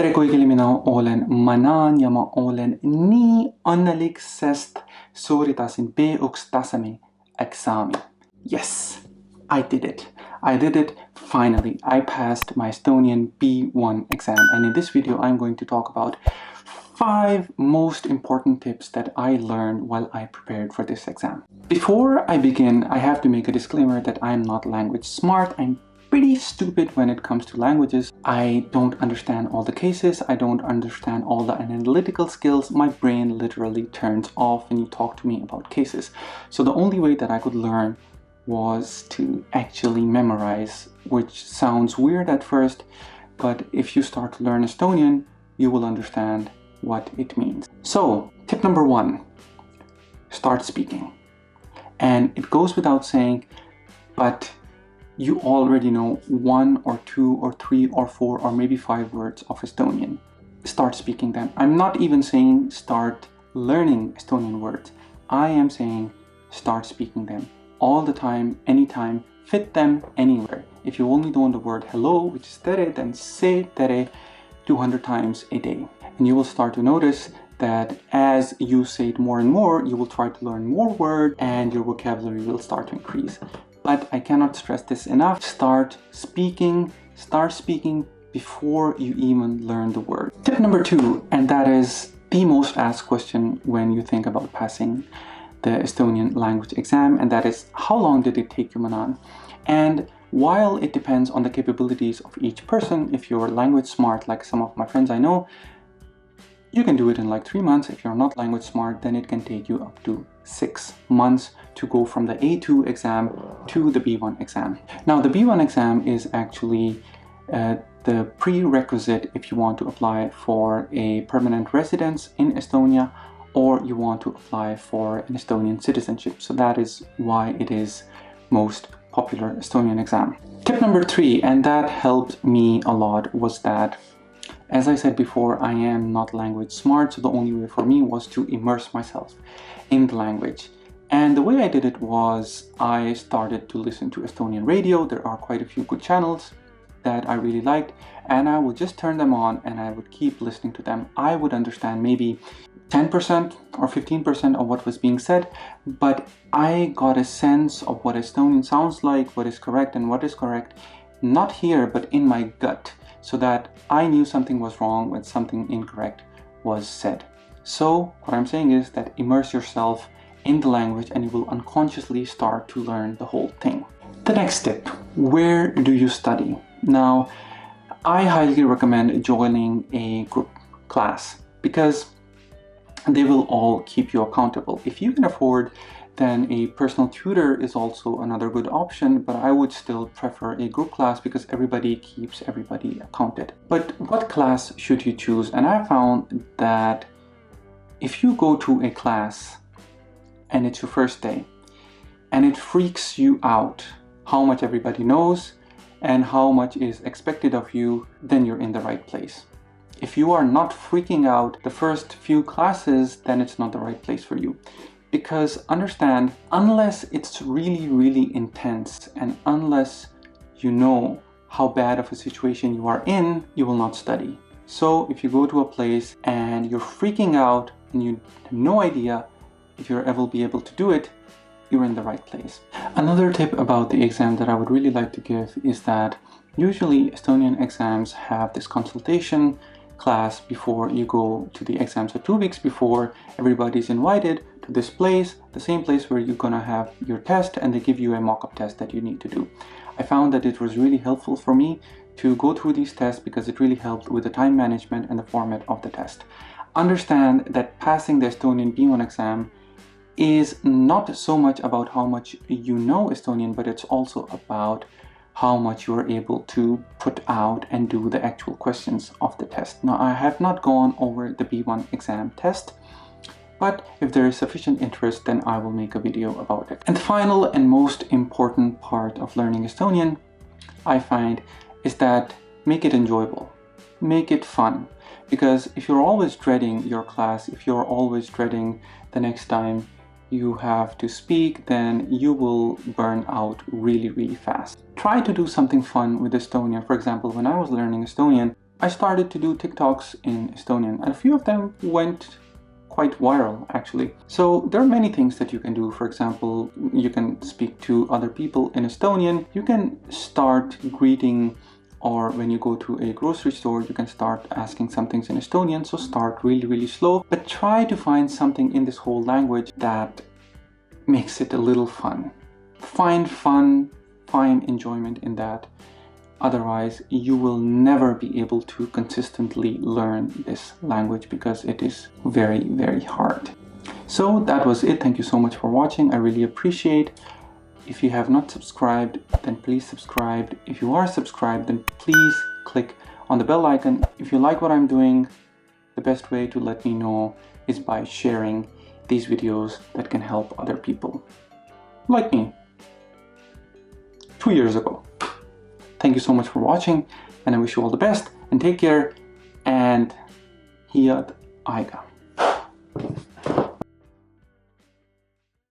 Tere kõigile, mina olen Manan ja ma olen nii õnnelik, sest sooritasin B1 taseme eksami. Yes, I did it. I did it finally. I passed my Estonian B1 exam, and in this video I'm going to talk about 5 most important tips that I learned while I prepared for this exam. Before I begin, I have to make a disclaimer that I'm not language smart. I'm pretty stupid when it comes to languages. I don't understand all the cases. I don't understand all the analytical skills. My brain literally turns off when you talk to me about cases. So the only way that I could learn was to actually memorize, which sounds weird at first, but if you start to learn Estonian, you will understand what it means. So, tip number 1, start speaking. And it goes without saying, but you already know 1 or 2 or 3 or 4 or maybe 5 words of Estonian. Start speaking them. I'm not even saying start learning Estonian words. I am saying start speaking them all the time, anytime, fit them anywhere. If you only know the word hello, which is tere, then say tere 200 times a day. And you will start to notice that as you say it more and more, you will try to learn more words and your vocabulary will start to increase. But I cannot stress this enough. Start speaking before you even learn the word. Tip number 2, and that is the most asked question when you think about passing the Estonian language exam, and that is, how long did it take you, Manan? And while it depends on the capabilities of each person, if you're language smart, like some of my friends I know, you can do it in like 3 months. If you're not language smart, then it can take you up to 6 months to go from the A2 exam to the B1 exam. Now, the B1 exam is actually the prerequisite if you want to apply for a permanent residence in Estonia or you want to apply for an Estonian citizenship. So that is why it is most popular Estonian exam. Tip number 3, and that helped me a lot, was that, as I said before, I am not language smart, so the only way for me was to immerse myself in the language. And the way I did it was I started to listen to Estonian radio. There are quite a few good channels that I really liked, and I would just turn them on and I would keep listening to them. I would understand maybe 10% or 15% of what was being said, but I got a sense of what Estonian sounds like, what is correct and what is correct, not here, but in my gut, so that I knew something was wrong when something incorrect was said. So what I'm saying is that immerse yourself in the language and you will unconsciously start to learn the whole thing. The next tip, where do you study? Now, I highly recommend joining a group class because they will all keep you accountable. If you can afford, then a personal tutor is also another good option, but I would still prefer a group class because everybody keeps everybody accounted. But what class should you choose? And I found that if you go to a class and it's your first day and it freaks you out how much everybody knows and how much is expected of you, then you're in the right place. If you are not freaking out the first few classes, then it's not the right place for you. Because understand, unless it's really, really intense and unless you know how bad of a situation you are in, you will not study. So if you go to a place and you're freaking out and you have no idea if you'll ever be able to do it, you're in the right place. Another tip about the exam that I would really like to give is that usually Estonian exams have this consultation class before you go to the exam. So 2 weeks before, everybody's invited to this place, the same place where you're gonna have your test, and they give you a mock-up test that you need to do. I found that it was really helpful for me to go through these tests because it really helped with the time management and the format of the test. Understand that passing the Estonian B1 exam is not so much about how much you know Estonian, but it's also about how much you are able to put out and do the actual questions of the test. Now, I have not gone over the B1 exam test, but if there is sufficient interest, then I will make a video about it. And the final and most important part of learning Estonian, I find, is that make it enjoyable, make it fun. Because if you're always dreading your class, if you're always dreading the next time you have to speak, then you will burn out really, really fast. Try to do something fun with Estonian. For example, when I was learning Estonian, I started to do TikToks in Estonian, and a few of them went quite viral actually. So there are many things that you can do. For example, you can speak to other people in Estonian. You can start greeting, or when you go to a grocery store, you can start asking some things in Estonian. So start really slow, but try to find something in this whole language that makes it a little fun. Find fun, find enjoyment in that. Otherwise, you will never be able to consistently learn this language because it is very hard. So that was it. Thank you so much for watching. I really appreciate. If you have not subscribed, then please subscribe. If you are subscribed, then please click on the bell icon. If you like what I'm doing, the best way to let me know is by sharing these videos that can help other people like me 2 years ago. Thank you so much for watching, and I wish you all the best, and take care, and head aiga.